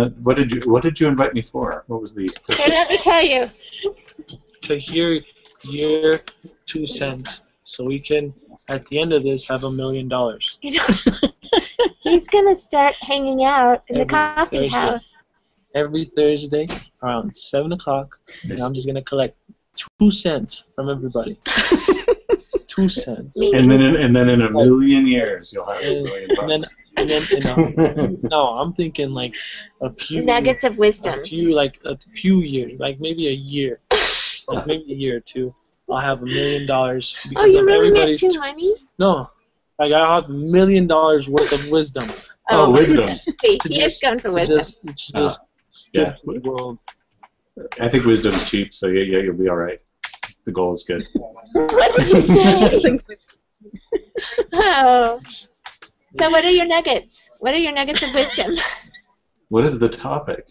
What did you invite me for? What was the purpose? Here, let me tell you. To hear your 2 cents, so we can, at the end of this, have $1 million. You know, he's gonna start hanging out in the Every coffee Thursday. house. Every Thursday around 7 o'clock, and I'm just gonna collect 2 cents from everybody. 2 cents. And then in a million years, you'll have $1 million. And then no, I'm thinking like a few Nuggets of wisdom. a few years, like maybe a year, like maybe a year or two. I'll have $1 million because Oh, you of really meant everybody's. 2 money? No, like I'll have $1 million worth of wisdom. Oh, wisdom. See, To he is just- going for to wisdom. just Yeah. the world. I think wisdom's cheap, so yeah, you'll be all right. The goal is good. What did you say? Oh. So what are your nuggets? What are your nuggets of wisdom? What is the topic?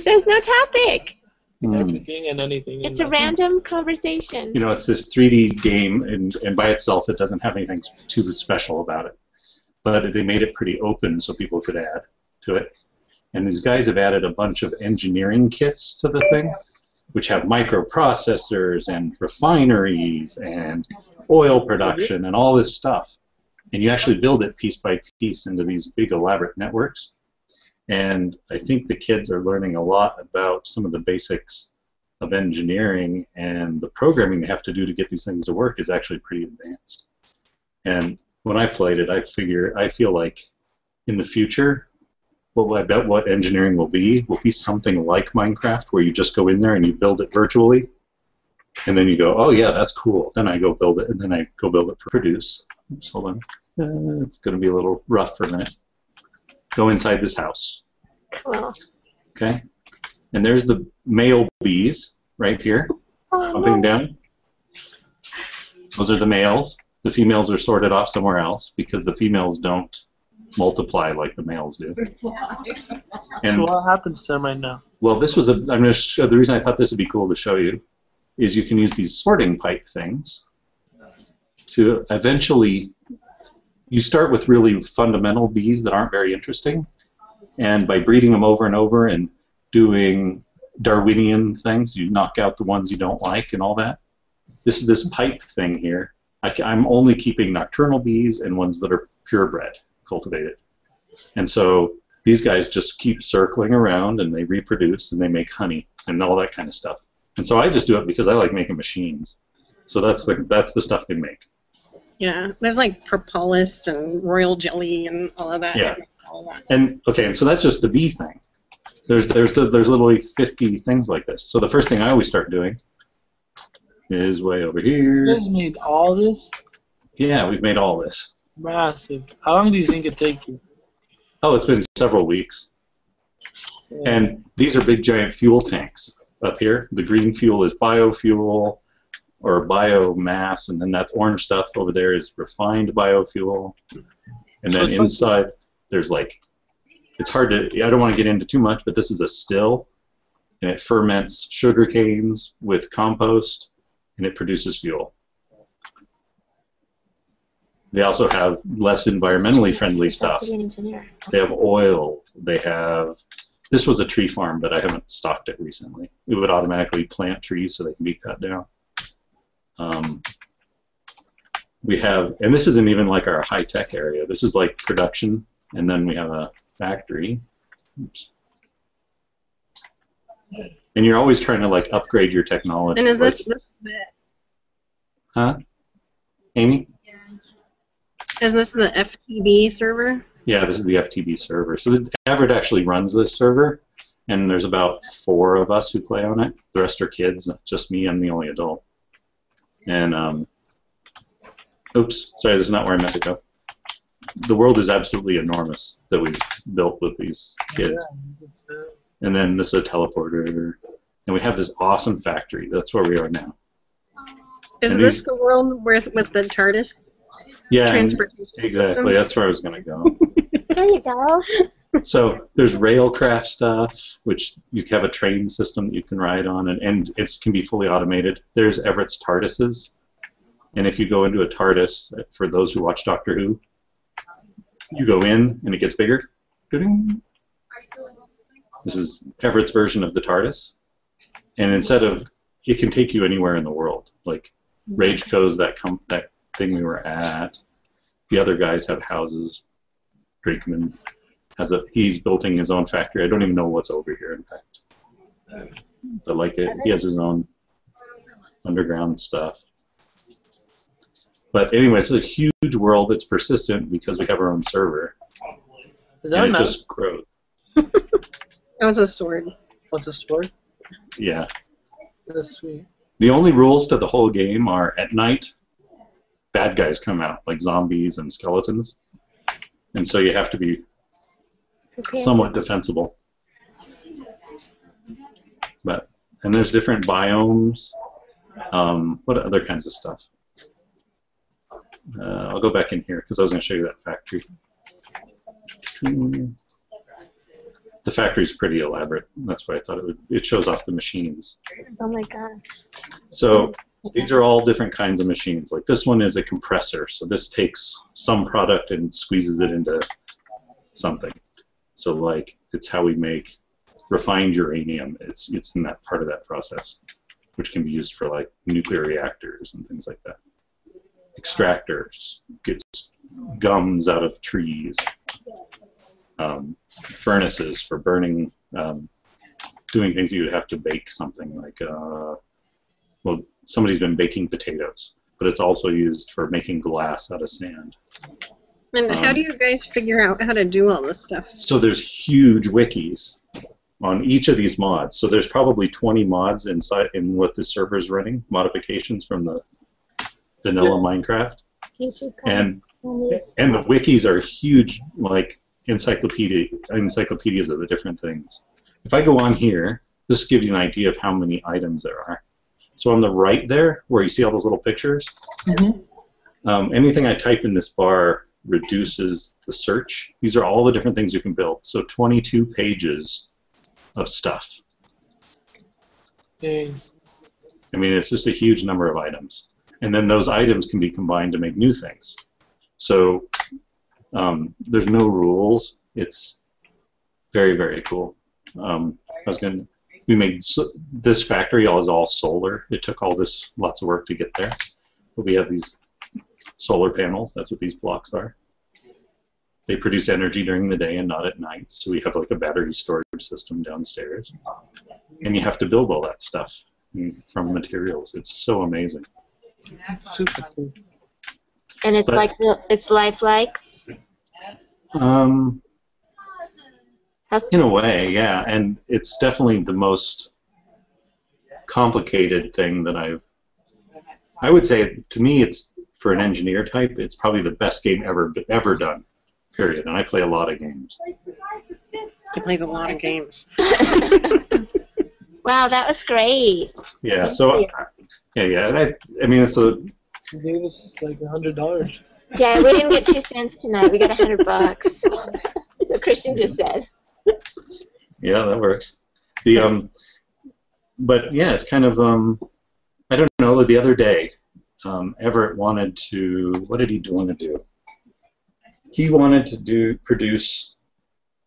There's no topic. Everything and anything. It's a random conversation. You know, it's this 3D game, and by itself, it doesn't have anything too special about it. But they made it pretty open so people could add to it. And these guys have added a bunch of engineering kits to the thing, which have microprocessors and refineries and oil production and all this stuff. And you actually build it piece by piece into these big elaborate networks. And I think the kids are learning a lot about some of the basics of engineering, and the programming they have to do to get these things to work is actually pretty advanced. And when I played it, I feel like in the future, I bet what engineering will be something like Minecraft, where you just go in there and you build it virtually, and then you go, oh yeah, that's cool. Then I go build it, and then I go build it for produce. Oops, hold on. It's going to be a little rough for a minute. Go inside this house. Cool. Okay? And there's the male bees right here, jumping down. Those are the males. The females are sorted off somewhere else because the females don't multiply like the males do. And So what happens to them right now? well, this was I'm going to show, the reason I thought this would be cool to show you is you can use these sorting pipe things to eventually, you start with really fundamental bees that aren't very interesting, and by breeding them over and over and doing Darwinian things, you knock out the ones you don't like and all that. This pipe thing here, I'm only keeping nocturnal bees and ones that are purebred, cultivated. And so these guys just keep circling around and they reproduce and they make honey and all that kind of stuff. And so I just do it because I like making machines. So that's the stuff they make. Yeah, there's like propolis and royal jelly and all of that. Yeah. All that. And okay, and so that's just the bee thing. There's literally 50 things like this. So the first thing I always start doing is way over You here. guys made all this? Yeah, we've made all this. Massive. How long do you think it take you? Oh, it's been several weeks. Yeah. And these are big giant fuel tanks up here. The green fuel is biofuel or biomass, and then that orange stuff over there is refined biofuel. And then inside there's like, it's hard to, I don't want to get into too much, but this is a still, and it ferments sugar canes with compost, and it produces fuel. They also have less environmentally friendly stuff. They have oil. They have, this was a tree farm, but I haven't stocked it recently. It would automatically plant trees so they can be cut down. We have, and this isn't even like our high-tech area. This is like production, and then we have a factory. Oops. And you're always trying to like upgrade your technology. And is this the, Huh? Amy? is this the FTB server? Yeah, this is the FTB server. So Everett actually runs this server, and there's about 4 of us who play on it. The rest are kids. Just me. I'm the only adult. And oops, sorry, this is not where I meant to go. The world is absolutely enormous that we've built with these kids. And then this is a teleporter, and we have this awesome factory. That's where we are now. Is And this these- the world with the TARDIS Yeah, and transportation exactly. system? That's where I was going to go. There you go. So there's railcraft stuff, which you have a train system that you can ride on, and it can be fully automated. There's Everett's TARDISes, and if you go into a TARDIS, for those who watch Doctor Who, you go in and it gets bigger. This is Everett's version of the TARDIS. And instead of, it can take you anywhere in the world. Like Rageco's that thing we were at. The other guys have houses. Drakeman he's building his own factory. I don't even know what's over here, in fact. But like he has his own underground stuff. But anyway, it's a huge world. It's persistent because we have our own server. Is that And it nice? just grows. That was a sword. What's a sword? Yeah. That's sweet. The only rules to the whole game are at night, bad guys come out, like zombies and skeletons. And so you have to be somewhat defensible. And there's different biomes. What other kinds of stuff? I'll go back in here because I was going to show you that factory. The factory's pretty elaborate. That's why I thought it shows off the machines. Oh my gosh. So these are all different kinds of machines. Like this one is a compressor. So this takes some product and squeezes it into something. So like it's how we make refined uranium. It's in that part of that process, which can be used for like nuclear reactors and things like that. Extractors gets gums out of trees. Furnaces for burning, doing things you would have to bake something like, well, somebody's been baking potatoes, but it's also used for making glass out of sand. And how do you guys figure out how to do all this stuff? So there's huge wikis on each of these mods. So there's probably 20 mods inside in what the server's running, modifications from the vanilla Minecraft. And the wikis are huge, like encyclopedias of the different things. If I go on here, this gives you an idea of how many items there are. So on the right there, where you see all those little pictures, anything I type in this bar reduces the search. These are all the different things you can build. So 22 pages of stuff. Dang. I mean, it's just a huge number of items. And then those items can be combined to make new things. So there's no rules. It's very, very cool. We made this factory is all solar. It took lots of work to get there. But we have these solar panels. That's what these blocks are. They produce energy during the day and not at night. So we have like a battery storage system downstairs. And you have to build all that stuff from materials. It's so amazing. Super cool. And it's it's lifelike. In a way, yeah, and it's definitely the most complicated thing that I would say, to me, it's for an engineer type, it's probably the best game ever done, period. And I play a lot of games. He plays a lot of games. Wow, that was great. Yeah, so, yeah. I mean, it's a... You gave us like $100. Yeah, we didn't get 2 cents tonight. We got $100. That's what Christian just said. Yeah, that works. But yeah, it's kind of I don't know. The other day, Everett wanted to. What did he want to do? He wanted to produce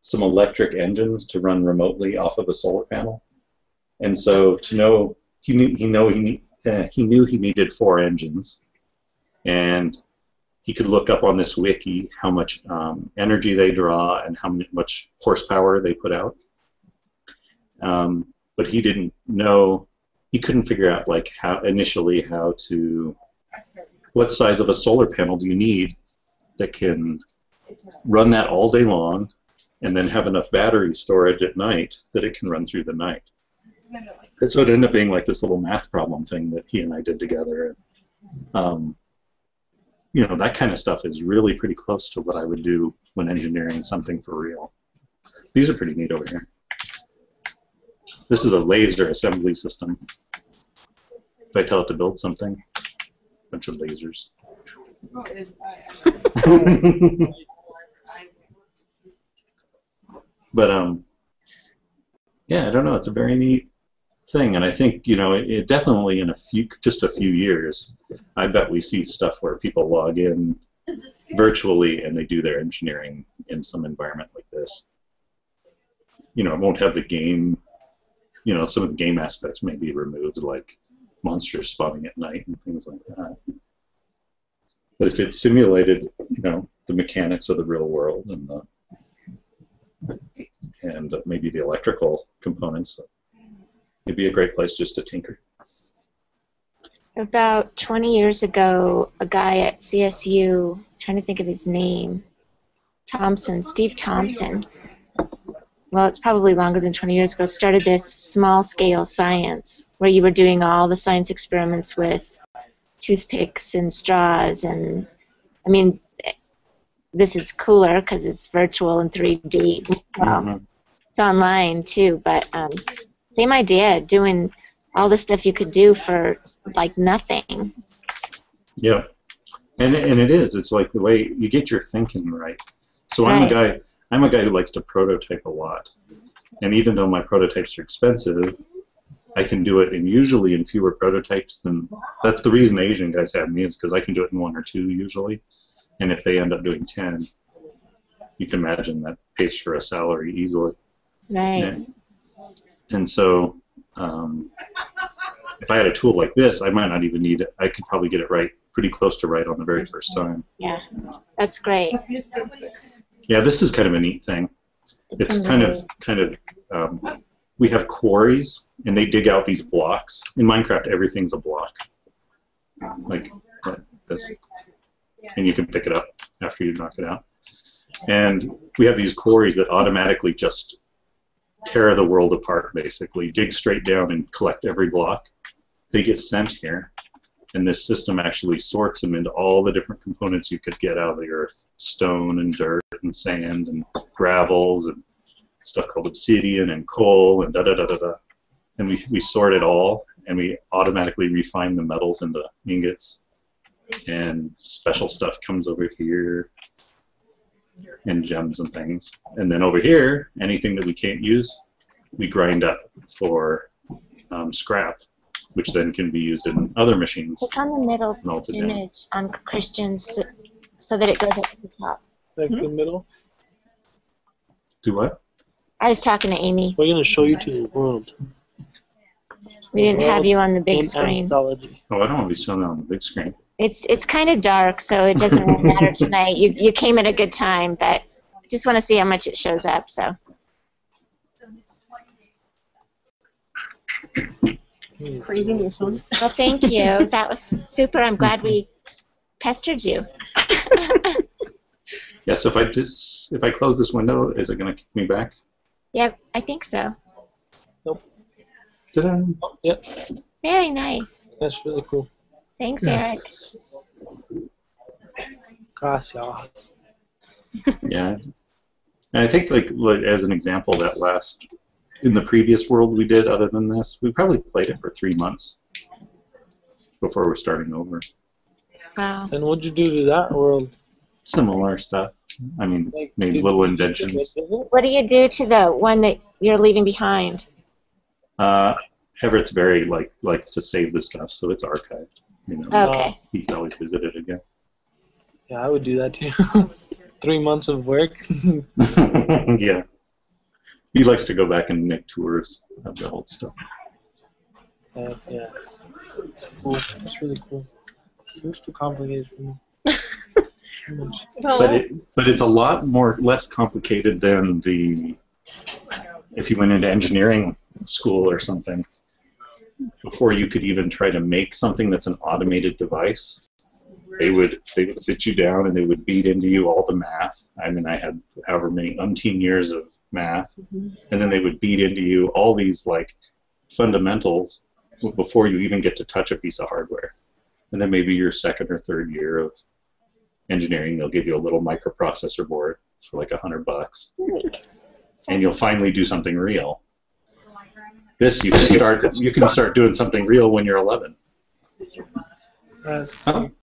some electric engines to run remotely off of a solar panel, and so to know he knew he needed 4 engines, and he could look up on this wiki how much energy they draw and how much horsepower they put out. But he didn't know, he couldn't figure out like what size of a solar panel do you need that can run that all day long and then have enough battery storage at night that it can run through the night. And so it ended up being like this little math problem thing that he and I did together. You know, that kind of stuff is really pretty close to what I would do when engineering something for real. These are pretty neat over here. This is a laser assembly system. If I tell it to build something, a bunch of lasers. But yeah, I don't know. It's a very neat thing, and I think, you know, it definitely in just a few years, I bet we see stuff where people log in virtually and they do their engineering in some environment like this. it won't have the game. Some of the game aspects may be removed, like monsters spawning at night and things like that. But if it simulated, the mechanics of the real world and maybe the electrical components, it'd be a great place just to tinker. About 20 years ago, a guy at CSU, trying to think of his name, Steve Thompson, well, it's probably longer than 20 years ago, started this small-scale science where you were doing all the science experiments with toothpicks and straws. And, I mean, this is cooler because it's virtual and 3D. Well, it's online, too, but same idea, doing all the stuff you could do for, like, nothing. Yeah. And it is. It's like the way you get your thinking right. So Right. I'm a guy who likes to prototype a lot. And even though my prototypes are expensive, I can do it usually in fewer prototypes than, that's the reason the Asian guys have me, is because I can do it in 1 or 2 usually. And if they end up doing 10, you can imagine that pays for a salary easily. Right. And so if I had a tool like this, I might not even need it. I could probably get it right, pretty close to right on the very first time. Yeah, that's great. Yeah, this is kind of a neat thing. It's kind of we have quarries, and they dig out these blocks. In Minecraft, everything's a block, like this, and you can pick it up after you knock it out. And we have these quarries that automatically just tear the world apart, basically, dig straight down and collect every block. They get sent here, and this system actually sorts them into all the different components you could get out of the earth: stone and dirt and sand and gravels and stuff called obsidian and coal and da-da-da-da-da. And we sort it all, and we automatically refine the metals into ingots. And special stuff comes over here, and gems and things. And then over here, anything that we can't use, we grind up for scrap, which then can be used in other machines. Click on the middle Multi-gen. image on Christian's so that it goes up to the top. Like the middle. Do what? I was talking to Amy. We're gonna show you to the world. We didn't have you on the big in screen. Anthology. Oh, I don't want to be showing that on the big screen. It's kind of dark, so it doesn't really matter tonight. You came at a good time, but just want to see how much it shows up. So Crazy this one. well, thank you. That was super. I'm glad we pestered you. Yeah. So if I close this window, is it going to kick me back? Yep, I think so. Ta-da! Oh, yep, Very nice. that's really cool. Thanks, Eric. Gracias. Yeah. And I think like as an example, in the previous world we did, other than this, we probably played it for 3 months before we're starting over. Wow. And what'd you do to that world? Similar stuff. I mean, Like, maybe did- little did inventions. you visit? What do you do to the one that you're leaving behind? Everett's very likes to save the stuff, so it's archived. Okay. He can always visit it again. Yeah, I would do that too. 3 months of work. Yeah. He likes to go back and make tours of the old stuff. Yeah, it's cool. That's really cool. Seems too complicated for me. Too much. Well, But it's a lot less complicated than if you went into engineering school or something. Before you could even try to make something that's an automated device, they would sit you down and they would beat into you all the math. I mean, I had however many umpteen years of math, and then they would beat into you all these like fundamentals before you even get to touch a piece of hardware. And then maybe your second or third year of engineering, they'll give you a little microprocessor board for like $100, and you'll finally do something real. This you can start doing something real when you're 11. That's Oh,